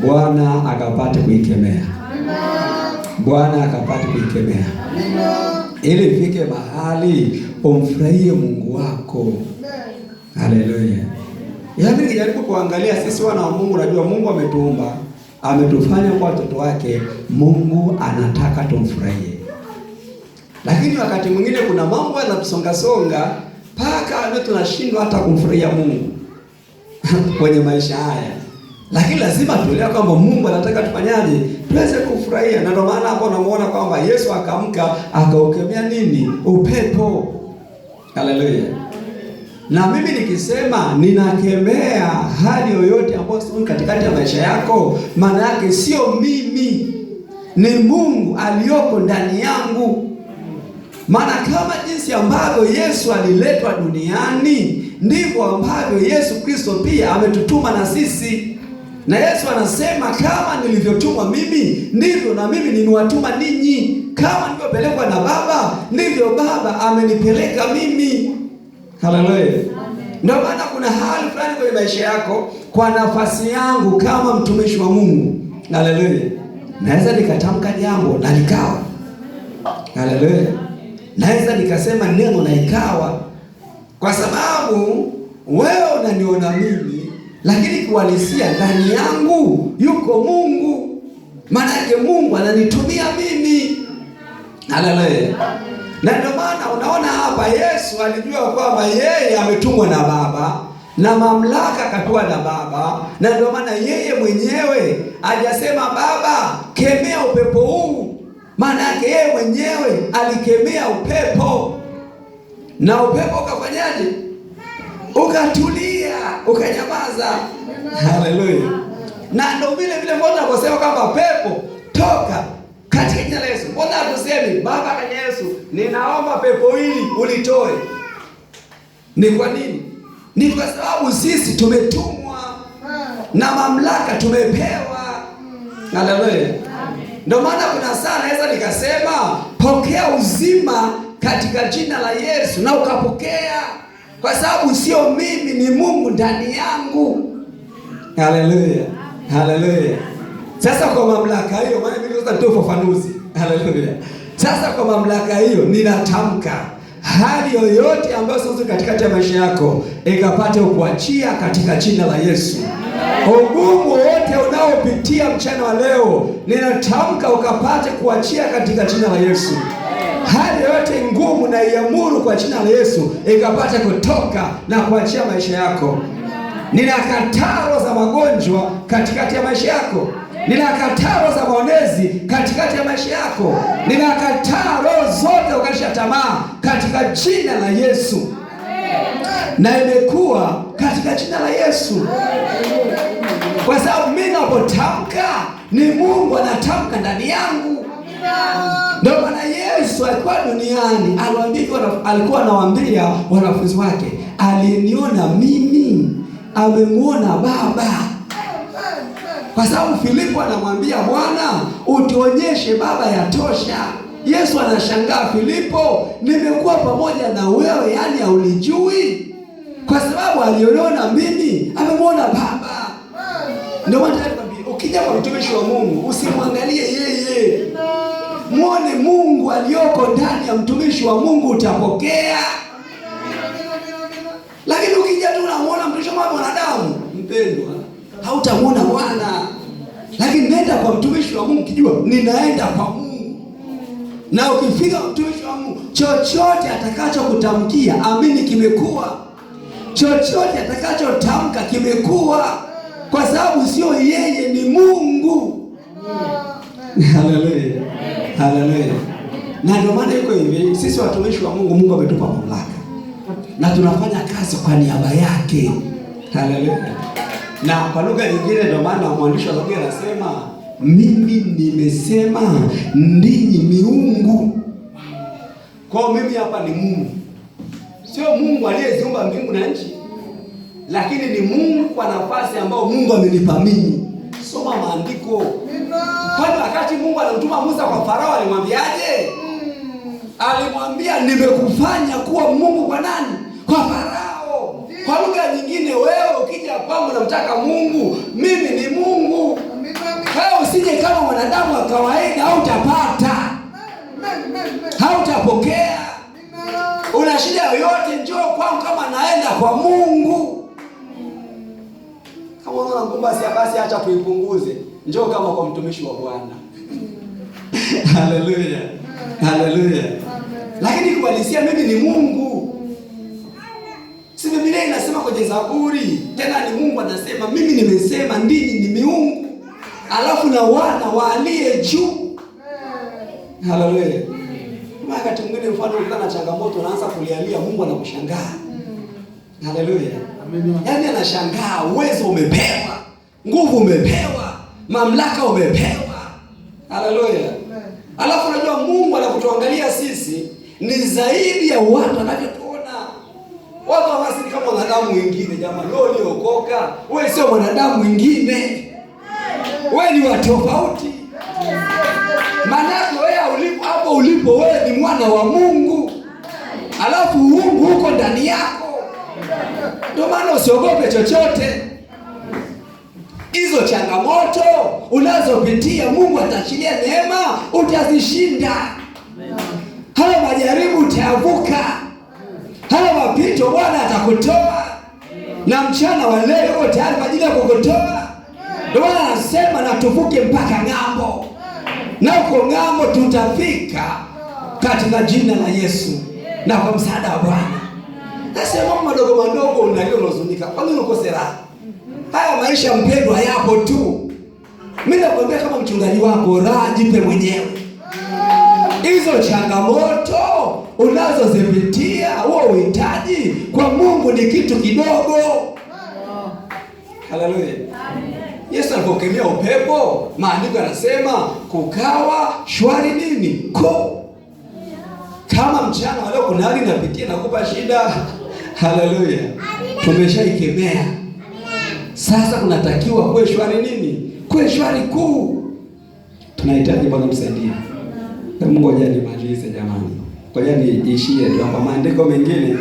Bwana akapate kuikemea. Bwana akapate kuikemea. Ili ifike mahali umfurahie Mungu wako. Haleluya. Yaani nikijaribu kuangalia sisi wana wa Mungu, najua Mungu ametuumba, ametufanya kwa watoto wake. Mungu anataka tumfurahie. Lakini wakati mwingine kuna mambo yanatusonga songa mpaka leo tunashindwa hata kumfurahia Mungu kwenye maisha haya. Lakini lazima tuelewe kwamba Mungu anataka tufanyaje? Tuweze kufurahia. Na ndio maana hapo unamuona kwamba Yesu akaamka akaukemea nini? Upepo. Haleluya. Na mimi nikisema ninakemea hali yoyote ambayo sio katikati ya maisha yako, maana yake sio mimi, ni Mungu aliyoko ndani yangu. Maana kama jinsi ambavyo Yesu aliletwa duniani, ndivyo ambavyo Yesu Kristo pia ametutuma na sisi. Na Yesu anasema kama nilivyotumwa mimi, ndivyo na mimi nimewatuma ninyi. Kama nilivyopelekwa na Baba, ndivyo Baba amenipeleka mimi. Haleluya. Ndio maana kuna hali fulani kwenye maisha yako, kwa nafasi yangu kama mtumishi wa Mungu, haleluya, naweza nikatamka jambo na likawa. Haleluya. Naweza nikasema neno na ikawa, kwa sababu wewe unaniona mimi, lakini kiuhalisia ndani yangu yuko Mungu. Maana yake Mungu ananitumia mimi. Haleluya. Na ndio maana unaona hapa Yesu alijua kwamba yeye ametumwa na Baba na mamlaka akapewa na Baba, na ndio maana yeye mwenyewe hajasema Baba kemea upepo huu. Maana yake yeye mwenyewe alikemea upepo, na upepo ukafanyaje? Ukatulia, ukanyamaza. Haleluya. Na ndio vile vile mbona tunasema kwamba pepo toka katika jina la Yesu. Mbona hatusemi Baba katika Yesu, ninaomba pepo hili ulitoe? Ni kwa nini? Ni kwa sababu sisi tumetumwa na mamlaka tumepewa. Haleluya. Ndio maana kuna saa naweza nikasema pokea uzima katika jina la Yesu, na ukapokea, kwa sababu sio mimi, ni Mungu ndani yangu. Haleluya. Haleluya. Sasa kwa mamlaka hiyo, maana mimi sasa nitoa ufafanuzi. Haleluya. Sasa kwa mamlaka hiyo ninatamka hali yoyote ambayo sio katikati ya maisha yako ikapate kukuachia katika jina la Yesu. Ugumu wote unaopitia mchana wa leo, ninatamka ukapate kuachia katika jina la Yesu. Hali yoyote ngumu na iamuru kwa jina la Yesu ikapate kutoka na kuachia maisha yako. Ninakataa roho za magonjwa katikati ya maisha yako. Ninakataa roho za maonezi katikati ya maisha yako. Ninakataa roho zote ukatisha tamaa katika jina la Yesu. Na imekuwa katika jina la Yesu. Kwa sababu mimi napotamka ni Mungu anatamka ndani yangu. Ndio maana Yesu alikuwa duniani, alikuwa anawaambia wanafunzi wake, aliniona mimi amemuona Baba. Kwa sababu Filipo anamwambia Bwana, utuonyeshe Baba yatosha. Yesu anashangaa, Filipo, nimekuwa pamoja na wewe, yani haulijui? Kwa sababu aliona mimi amemuona Baba. Ndio maana ukija kwa mtumishi wa Mungu usimwangalie yeye, muone Mungu aliyoko ndani ya mtumishi wa Mungu, utapokea. Lakini ukija tu unamuona mtumishi wa mwanadamu, mpendwa, hautamuona Bwana. Lakini nenda kwa mtumishi wa Mungu kijua ninaenda kwa Mungu. Na ukifika mtumishi wa Mungu, chochote atakachokutamkia amini kimekuwa. Chochote atakachotamka kimekuwa, kwa sababu sio yeye, ni Mungu. Haleluya. Haleluya. Na ndio maana iko hivi, sisi watumishi wa Mungu, Mungu ametupa mamlaka na tunafanya kazi kwa niaba yake. Haleluya. Na kwa lugha nyingine ndio maana mwandishi wa Zaburi anasema, mimi nimesema ndinyi miungu. Kwa mimi hapa ni Mungu. Sio Mungu aliyeziumba mbingu na nchi, lakini ni Mungu kwa nafasi ambayo Mungu amenipa mimi. Soma maandiko. Kwani wakati Mungu alimtuma Musa kwa Farao alimwambiaje? Alimwambia nimekufanya kuwa Mungu kwa nani? Kwa Farao. Kwa lugha nyingine, wewe ukija kwangu unamtaka Mungu, mimi ni Mungu. mwanadamu wa kawaida hautapata, hautapokea. Una shida yoyote, njoo kwangu kama naenda kwa Mungu. Kama unaona ngumba basi acha tuipunguze, njoo kama kwa mtumishi wa Bwana. Haleluya. Haleluya. Lakini kubalisia mimi ni Mungu. Si Biblia inasema kwenye Zaburi, tena ni Mungu anasema mimi nimesema ndini ni miungu, alafu na wana waaliye juu. Haleluya. Wakati mwingine mfano ukutana na changamoto unaanza kulialia, Mungu anakushangaa. Haleluya. Yaani anashangaa, uwezo umepewa, nguvu umepewa, mamlaka umepewa. Haleluya. Alafu unajua Mungu anapotuangalia sisi ni zaidi ya watu anavyotuona. Watu hawasiki kama wanadamu wengine. Jamani, wewe uliokoka, wewe sio mwanadamu mwingine. Wewe ni wa tofauti. Maana wewe hapo ulipo wewe ni mwana wa Mungu. Alafu Mungu huko ndani yako. Ndio maana usiogope chochote. Hizo changamoto unazopitia Mungu ataachilia neema, utazishinda. Hayo majaribu utayavuka. Hayo mapito Bwana atakutoa. Na mchana wa leo uko tayari kwa ajili ya kukutoa. Ndio maana anasema na tuvuke mpaka ng'ambo. Na uko ng'ambo tutafika katika jina la Yesu na kwa msaada wa Bwana. Sasa mambo madogo madogo unayohuzunika, kwa nini ukose raha? Haya maisha mpendwa hayapo tu. Mimi nakwambia kama mchungaji wako, raha jipe mwenyewe. Hizo changamoto unazozipitia, huo uhitaji kwa Mungu ni kitu kidogo. Haleluya. Yesu alipokemea upepo, maandiko yanasema kukawa shwari nini? Ko. Kama mchana wa leo kuna hali inapitia nakupa shida. Haleluya. Tumeshaikemea. Sasa kunatakiwa kuwe shwari nini? Kuwe shwari kuu. Tunahitaji Bwana msaidie. Mungu ngoja nimalize jamani. Ngoja niishie tu hapa, maandiko mengine